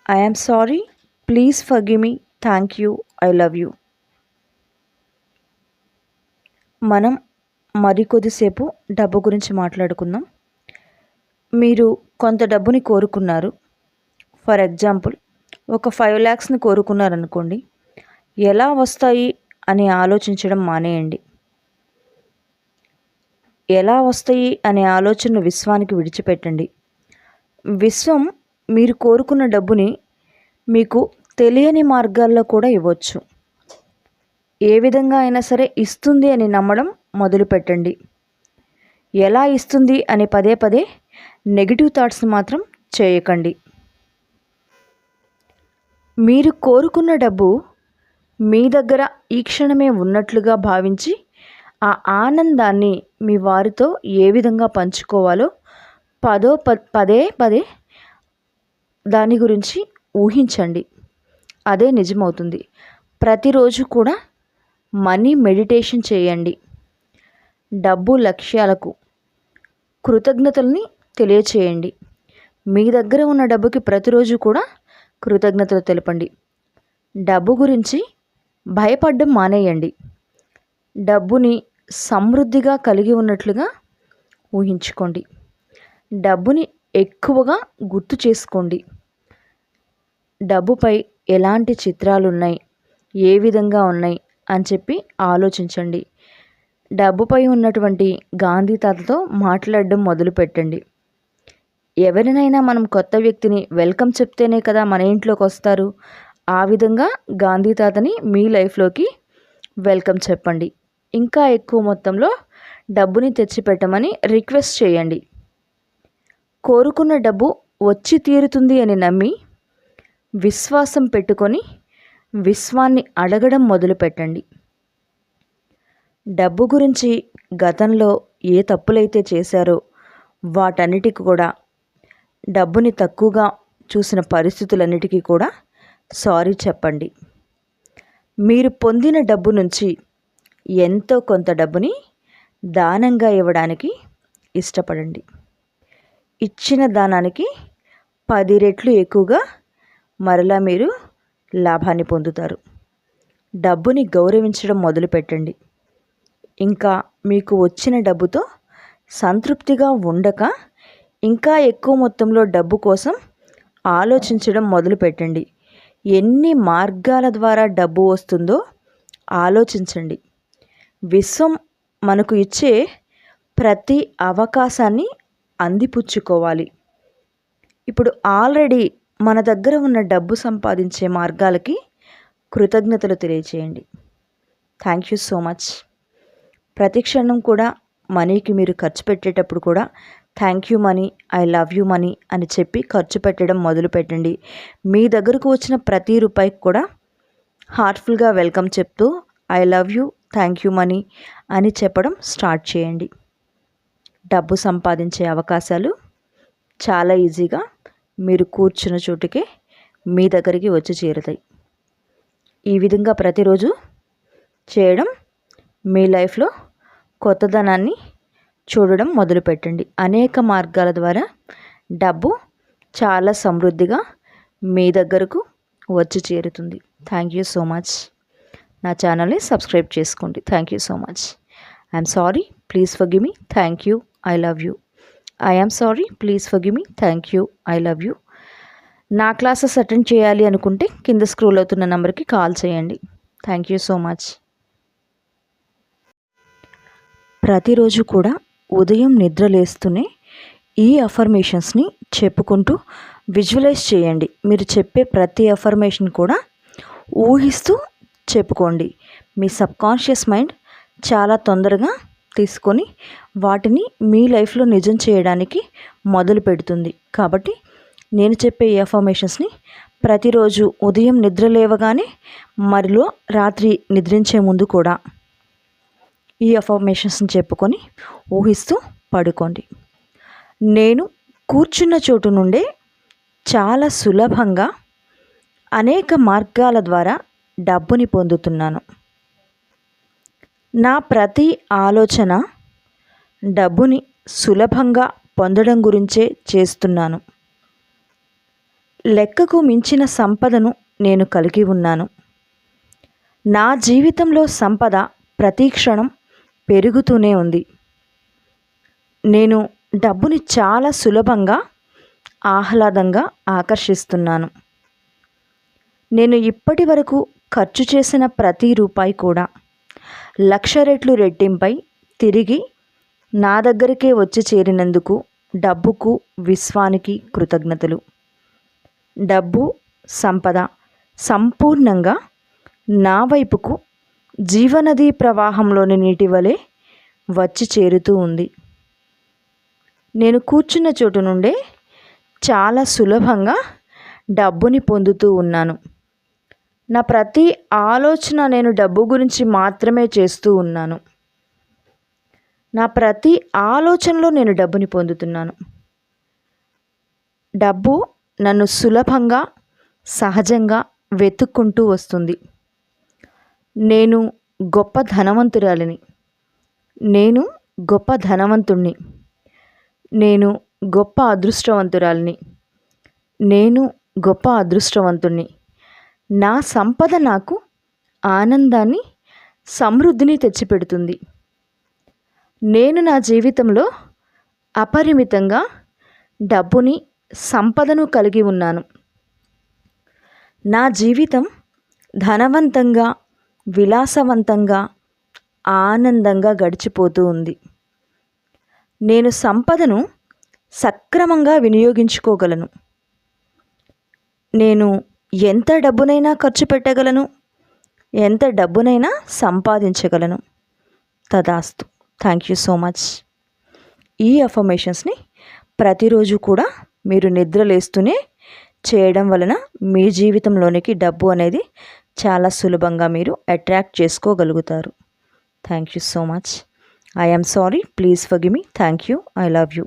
I am sorry, please forgive me, thank you, I love you. మనం మరికొద్దిసేపు డబ్బు గురించి మాట్లాడుకుందాం. మీరు కొంత డబ్బుని కోరుకున్నారు. ఫర్ ఎగ్జాంపుల్, ఒక 5 lakhsని కోరుకున్నారనుకోండి. ఎలా వస్తాయి అని ఆలోచించడం మానేయండి. ఎలా వస్తాయి అనే ఆలోచనను విశ్వానికి విడిచిపెట్టండి. విశ్వం మీరు కోరుకున్న డబ్బుని మీకు తెలియని మార్గాల్లో కూడా ఇవ్వచ్చు. ఏ విధంగా అయినా సరే ఇస్తుంది అని నమ్మడం మొదలుపెట్టండి. ఎలా ఇస్తుంది అని పదే పదే నెగిటివ్ థాట్స్ని మాత్రం చేయకండి. మీరు కోరుకున్న డబ్బు మీ దగ్గర ఈ క్షణమే ఉన్నట్లుగా భావించి ఆ ఆనందాన్ని మీ వారితో ఏ విధంగా పంచుకోవాలో పదే పదే దాని గురించి ఊహించండి. అదే నిజమవుతుంది. ప్రతిరోజు కూడా మనీ మెడిటేషన్ చేయండి. డబ్బు లక్ష్యాలకు కృతజ్ఞతల్ని తెలియచేయండి. మీ దగ్గర ఉన్న డబ్బుకి ప్రతిరోజు కూడా కృతజ్ఞతలు తెలపండి. డబ్బు గురించి భయపడడం మానేయండి. డబ్బుని సమృద్ధిగా కలిగి ఉన్నట్లుగా ఊహించుకోండి. డబ్బుని ఎక్కువగా గుర్తు చేసుకోండి. డబ్బుపై ఎలాంటి చిత్రాలు ఉన్నాయి, ఏ విధంగా ఉన్నాయి అని చెప్పి ఆలోచించండి. డబ్బుపై ఉన్నటువంటి గాంధీ తాతతో మాట్లాడడం మొదలుపెట్టండి. ఎవరినైనా మనం కొత్త వ్యక్తిని వెల్కమ్ చెప్తేనే కదా మన ఇంట్లోకి వస్తారు. ఆ విధంగా గాంధీ తాతని మీ లైఫ్లోకి వెల్కమ్ చెప్పండి. ఇంకా ఎక్కువ మొత్తంలో డబ్బుని తెచ్చిపెట్టమని రిక్వెస్ట్ చేయండి. కోరుకున్న డబ్బు వచ్చి తీరుతుంది అని నమ్మి విశ్వాసం పెట్టుకొని విశ్వాన్ని అడగడం మొదలుపెట్టండి. డబ్బు గురించి గతంలో ఏ తప్పులైతే చేశారో వాటన్నిటికి కూడా, డబ్బుని తక్కువగా చూసిన పరిస్థితులన్నిటికీ కూడా సారీ చెప్పండి. మీరు పొందిన డబ్బు నుంచి ఎంతో కొంత డబ్బుని దానంగా ఇవ్వడానికి ఇష్టపడండి. ఇచ్చిన దానానికి 10 రెట్లు ఎక్కువగా మరలా మీరు లాభాన్ని పొందుతారు. డబ్బుని గౌరవించడం మొదలుపెట్టండి. ఇంకా మీకు వచ్చిన డబ్బుతో సంతృప్తిగా ఉండక ఇంకా ఎక్కువ మొత్తంలో డబ్బు కోసం ఆలోచించడం మొదలుపెట్టండి. ఎన్ని మార్గాల ద్వారా డబ్బు వస్తుందో ఆలోచించండి. విశ్వం మనకు ఇచ్చే ప్రతి అవకాశాన్ని అందిపుచ్చుకోవాలి. ఇప్పుడు ఆల్రెడీ మన దగ్గర ఉన్న డబ్బు సంపాదించే మార్గాలకి కృతజ్ఞతలు తెలియచేయండి. Thank you so much. ప్రతి క్షణం కూడా మనీకి మీరు ఖర్చు పెట్టేటప్పుడు కూడా thank you money, I love you money అని చెప్పి ఖర్చు పెట్టడం మొదలుపెట్టండి. మీ దగ్గరకు వచ్చిన ప్రతి రూపాయికి కూడా హార్ట్ఫుల్గా వెల్కమ్ చెప్తూ I love you, thank you money అని చెప్పడం స్టార్ట్ చేయండి. డబ్బు సంపాదించే అవకాశాలు చాలా ఈజీగా మీరు కూర్చున్న చోటుకే మీ దగ్గరికి వచ్చి చేరుతాయి. ఈ విధంగా ప్రతిరోజు చేయడం మీ లైఫ్లో కొత్తదనాన్ని చూడడం మొదలుపెట్టండి. అనేక మార్గాల ద్వారా డబ్బు చాలా సమృద్ధిగా మీ దగ్గరకు వచ్చి చేరుతుంది. Thank you so much. నా ఛానల్ని సబ్స్క్రైబ్ చేసుకోండి. Thank you so much. I'm sorry, please forgive me, thank you, I love you. I am sorry, please forgive me, thank you, I love you. నా క్లాసెస్ అటెండ్ చేయాలి అనుకుంటే కింద scroll అవుతున్న నెంబర్కి call చేయండి. Thank you so much. ప్రతిరోజు కూడా ఉదయం నిద్ర లేస్తూనే ఈ అఫర్మేషన్స్ని చెప్పుకుంటూ విజువలైజ్ చేయండి. మీరు చెప్పే ప్రతి అఫర్మేషన్ కూడా ఊహిస్తూ చెప్పుకోండి. మీ సబ్కాన్షియస్ మైండ్ చాలా తొందరగా తీసుకొని వాటిని మీ లైఫ్లో నిజం చేయడానికి మొదలు పెడుతుంది. కాబట్టి నేను చెప్పే ఈ అఫర్మేషన్స్ని ప్రతిరోజు ఉదయం నిద్ర లేవగానే మరిలో రాత్రి నిద్రించే ముందు కూడా ఈ అఫర్మేషన్స్ని చెప్పుకొని ఊహిస్తూ పడుకోండి. నేను కూర్చున్న చోటు నుండే చాలా సులభంగా అనేక మార్గాల ద్వారా డబ్బుని పొందుతున్నాను. నా ప్రతి ఆలోచన డబ్బుని సులభంగా పొందడం గురించే చేస్తున్నాను. లెక్కకు మించిన సంపదను నేను కలిగి ఉన్నాను. నా జీవితంలో సంపద ప్రతి క్షణం పెరుగుతూనే ఉంది. నేను డబ్బుని చాలా సులభంగా, ఆహ్లాదంగా ఆకర్షిస్తున్నాను. నేను ఇప్పటి వరకు ఖర్చు చేసిన ప్రతి రూపాయి కూడా 1,00,000 రెట్లు రెట్టింపై తిరిగి నా దగ్గరికే వచ్చి చేరినందుకు డబ్బుకు, విశ్వానికి కృతజ్ఞతలు. డబ్బు, సంపద సంపూర్ణంగా నా వైపుకు జీవనదీ ప్రవాహంలోని నీటి వలె వచ్చి చేరుతూ ఉంది. నేను కూర్చున్న చోటు నుండే చాలా సులభంగా డబ్బుని పొందుతూ ఉన్నాను. నా ప్రతి ఆలోచన నేను డబ్బు గురించి మాత్రమే చేస్తూ ఉన్నాను. నా ప్రతి ఆలోచనలో నేను డబ్బుని పొందుతున్నాను. డబ్బు నన్ను సులభంగా, సహజంగా వెతుక్కుంటూ వస్తుంది. నేను గొప్ప ధనవంతురాలిని. నేను గొప్ప ధనవంతుణ్ణి. నేను గొప్ప అదృష్టవంతురాలిని. నేను గొప్ప అదృష్టవంతుణ్ణి. నా సంపద నాకు ఆనందాన్ని, సమృద్ధిని తెచ్చిపెడుతుంది. నేను నా జీవితంలో అపరిమితంగా డబ్బుని, సంపదను కలిగి ఉన్నాను. నా జీవితం ధనవంతంగా, విలాసవంతంగా, ఆనందంగా గడిచిపోతూ ఉంది. నేను సంపదను సక్రమంగా వినియోగించుకోగలను. నేను ఎంత డబ్బునైనా ఖర్చు పెట్టగలను, ఎంత డబ్బునైనా సంపాదించగలను. తదాస్తు. Thank you so much. ఈ అఫర్మేషన్స్ని ప్రతిరోజు కూడా మీరు నిద్రలేస్తూనే చేయడం వలన మీ జీవితంలోనికి డబ్బు అనేది చాలా సులభంగా మీరు అట్రాక్ట్ చేసుకోగలుగుతారు. Thank you so much. I am sorry. Please forgive me. Thank you. I love you.